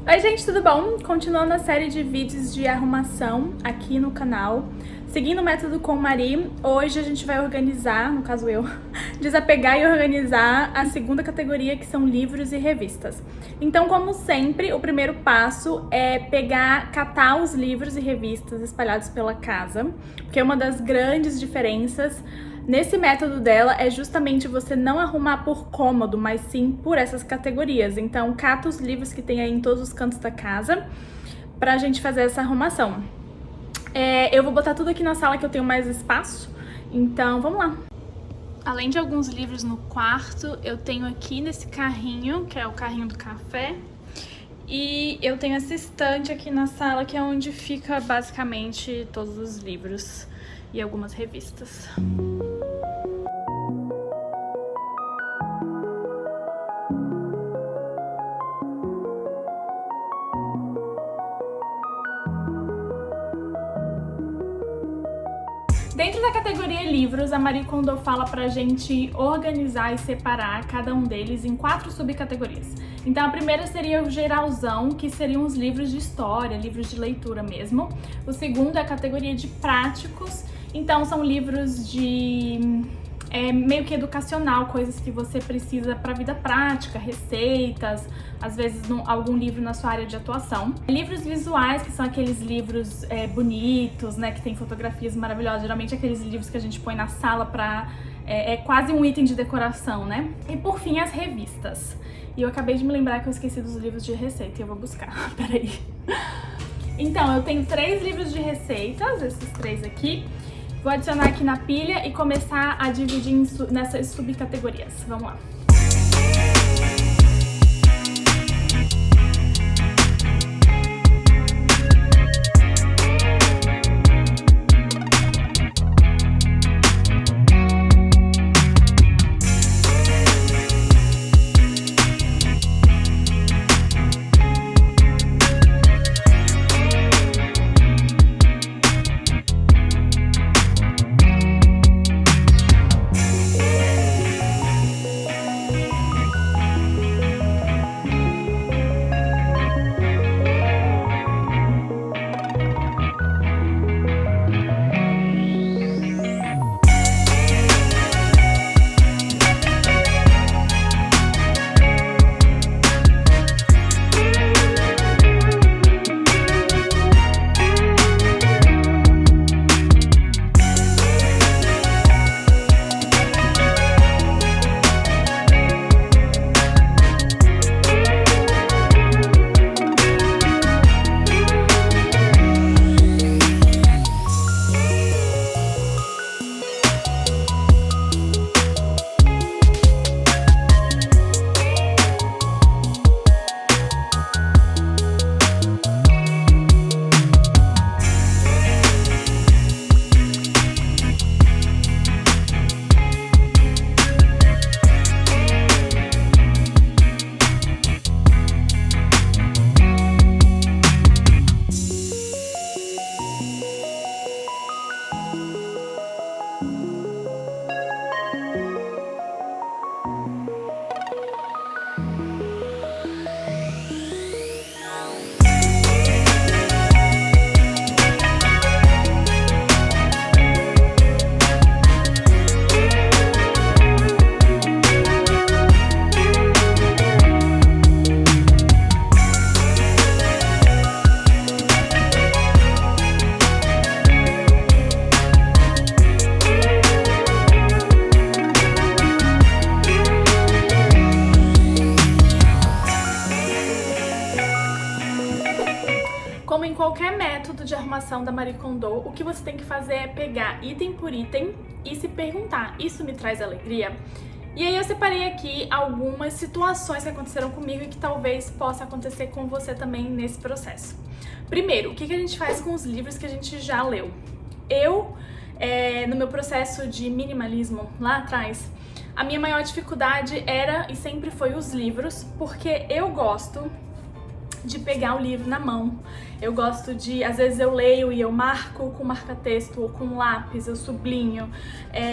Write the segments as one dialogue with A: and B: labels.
A: Oi gente, tudo bom? Continuando a série de vídeos de arrumação aqui no canal. Seguindo o método com Mari, hoje a gente vai organizar, no caso eu, desapegar e organizar a segunda categoria, que são livros e revistas. Então, como sempre, o primeiro passo é catar os livros e revistas espalhados pela casa, porque uma das grandes diferenças nesse método dela é justamente você não arrumar por cômodo, mas sim por essas categorias. Então, cata os livros que tem aí em todos os cantos da casa pra gente fazer essa arrumação. Eu vou botar tudo aqui na sala que eu tenho mais espaço, então vamos lá. Além de alguns livros no quarto, eu tenho aqui nesse carrinho, que é o carrinho do café, e eu tenho essa estante aqui na sala, que é onde fica basicamente todos os livros e algumas revistas. Dentro da categoria livros, a Marie Kondo fala pra gente organizar e separar cada um deles em 4 subcategorias. Então a primeira seria o geralzão, que seriam os livros de história, livros de leitura mesmo. O segundo é a categoria de práticos, então são livros de meio que educacional, coisas que você precisa para a vida prática, receitas, às vezes algum livro na sua área de atuação. Livros visuais, que são aqueles livros bonitos, né, que tem fotografias maravilhosas, geralmente aqueles livros que a gente põe na sala para... é quase um item de decoração, né? E por fim, as revistas. E eu acabei de me lembrar que eu esqueci dos livros de receita e eu vou buscar, peraí. Então, eu tenho 3 livros de receitas, esses 3 aqui. Vou adicionar aqui na pilha e começar a dividir nessas subcategorias. Vamos lá. Como em qualquer método de arrumação da Marie Kondo, o que você tem que fazer é pegar item por item e se perguntar: isso me traz alegria? E aí eu separei aqui algumas situações que aconteceram comigo e que talvez possa acontecer com você também nesse processo. Primeiro, o que a gente faz com os livros que a gente já leu? No meu processo de minimalismo lá atrás, a minha maior dificuldade era e sempre foi os livros, porque eu gosto de pegar o livro na mão. Eu gosto de, às vezes eu leio e eu marco com marca-texto ou com lápis, eu sublinho.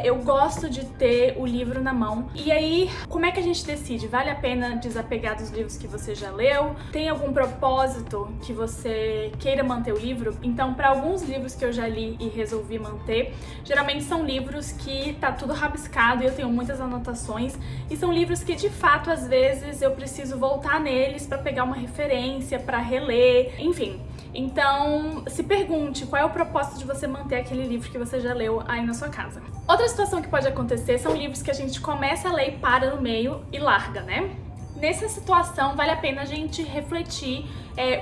A: Eu gosto de ter o livro na mão. E aí, como é que a gente decide? Vale a pena desapegar dos livros que você já leu? Tem algum propósito que você queira manter o livro? Então, para alguns livros que eu já li e resolvi manter, geralmente são livros que tá tudo rabiscado e eu tenho muitas anotações. E são livros que, de fato, às vezes eu preciso voltar neles para pegar uma referência, para reler, enfim. Então, se pergunte qual é o propósito de você manter aquele livro que você já leu aí na sua casa. Outra situação que pode acontecer são livros que a gente começa a ler e para no meio e larga, né? Nessa situação, vale a pena a gente refletir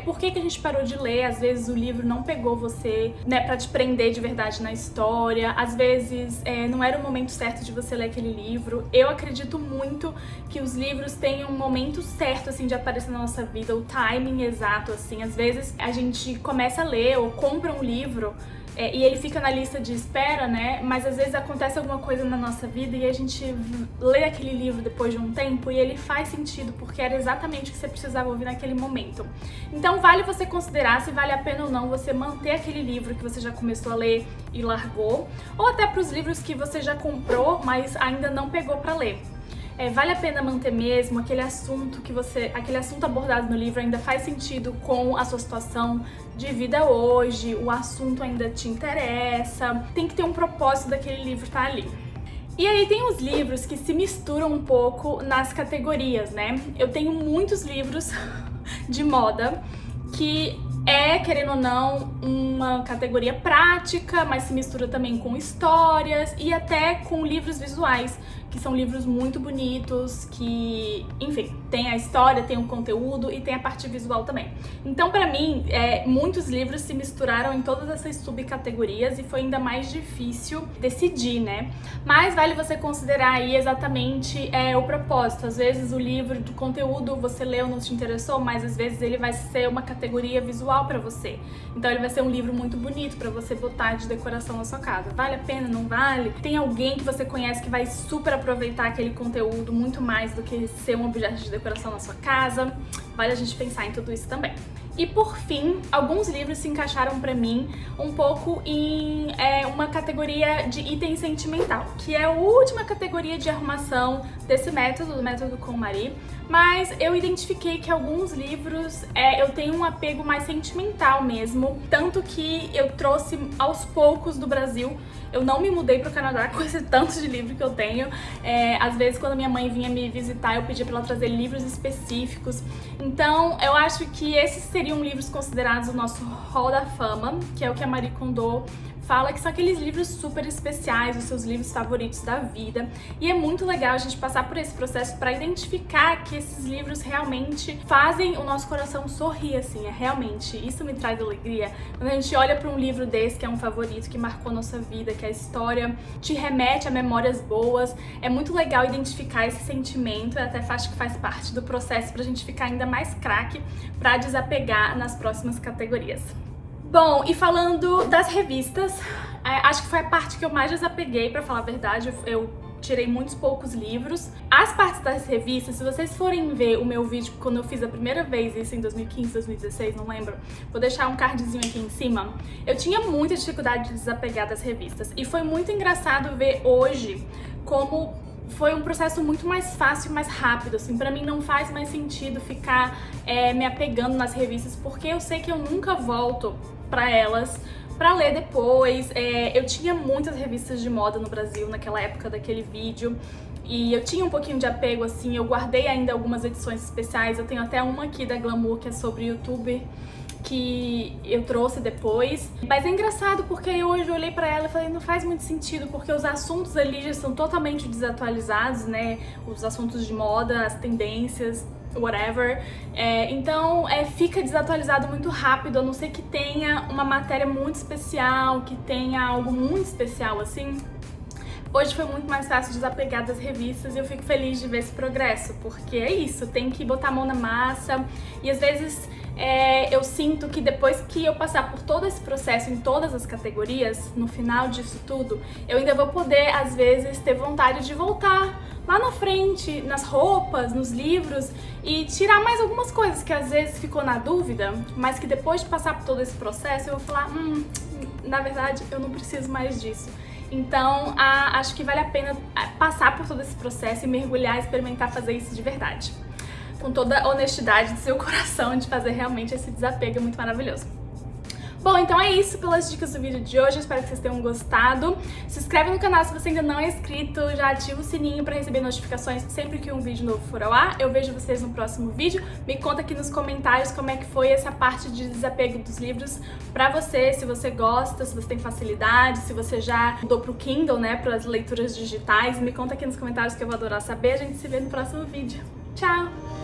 A: por que a gente parou de ler. Às vezes o livro não pegou você, né, pra te prender de verdade na história. Às vezes não era o momento certo de você ler aquele livro. Eu acredito muito que os livros têm um momento certo, assim, de aparecer na nossa vida, o timing exato, assim. Às vezes a gente começa a ler ou compra um livro e ele fica na lista de espera, né? Mas às vezes acontece alguma coisa na nossa vida e a gente lê aquele livro depois de um tempo e ele faz sentido, porque era exatamente o que você precisava ouvir naquele momento. Então vale você considerar se vale a pena ou não você manter aquele livro que você já começou a ler e largou, ou até para os livros que você já comprou, mas ainda não pegou para ler. Vale a pena manter mesmo aquele assunto abordado no livro ainda faz sentido com a sua situação de vida hoje, o assunto ainda te interessa, tem que ter um propósito daquele livro estar ali. E aí tem os livros que se misturam um pouco nas categorias, né? Eu tenho muitos livros de moda que querendo ou não, uma categoria prática, mas se mistura também com histórias e até com livros visuais, que são livros muito bonitos, que, enfim, tem a história, tem o conteúdo e tem a parte visual também. Então, pra mim, muitos livros se misturaram em todas essas subcategorias e foi ainda mais difícil decidir, né? Mas vale você considerar aí exatamente o propósito. Às vezes o livro do conteúdo você leu, não te interessou, mas às vezes ele vai ser uma categoria visual para você. Então ele vai ser um livro muito bonito para você botar de decoração na sua casa. Vale a pena? Não vale? Tem alguém que você conhece que vai super aproveitar aquele conteúdo muito mais do que ser um objeto de decoração na sua casa? Vale a gente pensar em tudo isso também. E por fim, alguns livros se encaixaram pra mim um pouco em uma categoria de item sentimental, que é a última categoria de arrumação desse método, do método KonMari. Mas eu identifiquei que alguns livros eu tenho um apego mais sentimental mesmo, tanto que eu trouxe aos poucos do Brasil. Eu não me mudei pro Canadá com esse tanto de livro que eu tenho. Às vezes quando minha mãe vinha me visitar, eu pedia pra ela trazer livros específicos. Então eu acho que esses seriam livros considerados o nosso Hall da Fama, que é o que a Marie Kondo fala, que são aqueles livros super especiais, os seus livros favoritos da vida. E é muito legal a gente passar por esse processo para identificar que esses livros realmente fazem o nosso coração sorrir, assim, realmente, isso me traz alegria. Quando a gente olha para um livro desse, que é um favorito, que marcou a nossa vida, que a história te remete a memórias boas, é muito legal identificar esse sentimento, eu até acho que faz parte do processo pra gente ficar ainda mais craque pra desapegar nas próximas categorias. Bom, e falando das revistas, acho que foi a parte que eu mais desapeguei, pra falar a verdade. Eu tirei muitos poucos livros. As partes das revistas, se vocês forem ver o meu vídeo quando eu fiz a primeira vez, isso em 2015, 2016, não lembro, vou deixar um cardzinho aqui em cima. Eu tinha muita dificuldade de desapegar das revistas e foi muito engraçado ver hoje como foi um processo muito mais fácil e mais rápido, assim. Pra mim não faz mais sentido ficar me apegando nas revistas, porque eu sei que eu nunca volto pra elas pra ler depois. Eu tinha muitas revistas de moda no Brasil naquela época daquele vídeo e eu tinha um pouquinho de apego, assim. Eu guardei ainda algumas edições especiais, eu tenho até uma aqui da Glamour que é sobre YouTube, que eu trouxe depois. Mas é engraçado porque eu hoje olhei pra ela e falei, não faz muito sentido, porque os assuntos ali já são totalmente desatualizados, né? Os assuntos de moda, as tendências, whatever. Então fica desatualizado muito rápido, a não ser que tenha uma matéria muito especial, que tenha algo muito especial, assim. Hoje foi muito mais fácil desapegar das revistas e eu fico feliz de ver esse progresso, porque é isso, tem que botar a mão na massa e às vezes eu sinto que depois que eu passar por todo esse processo em todas as categorias, no final disso tudo, eu ainda vou poder, às vezes, ter vontade de voltar lá na frente, nas roupas, nos livros e tirar mais algumas coisas que às vezes ficou na dúvida, mas que depois de passar por todo esse processo eu vou falar, na verdade eu não preciso mais disso. Então, acho que vale a pena passar por todo esse processo e mergulhar, experimentar fazer isso de verdade. Com toda a honestidade do seu coração de fazer realmente esse desapego, é muito maravilhoso. Bom, então é isso pelas dicas do vídeo de hoje, espero que vocês tenham gostado. Se inscreve no canal se você ainda não é inscrito, já ativa o sininho para receber notificações sempre que um vídeo novo for ao ar. Eu vejo vocês no próximo vídeo. Me conta aqui nos comentários como é que foi essa parte de desapego dos livros pra você, se você gosta, se você tem facilidade, se você já mudou pro Kindle, né, para as leituras digitais. Me conta aqui nos comentários que eu vou adorar saber. A gente se vê no próximo vídeo. Tchau!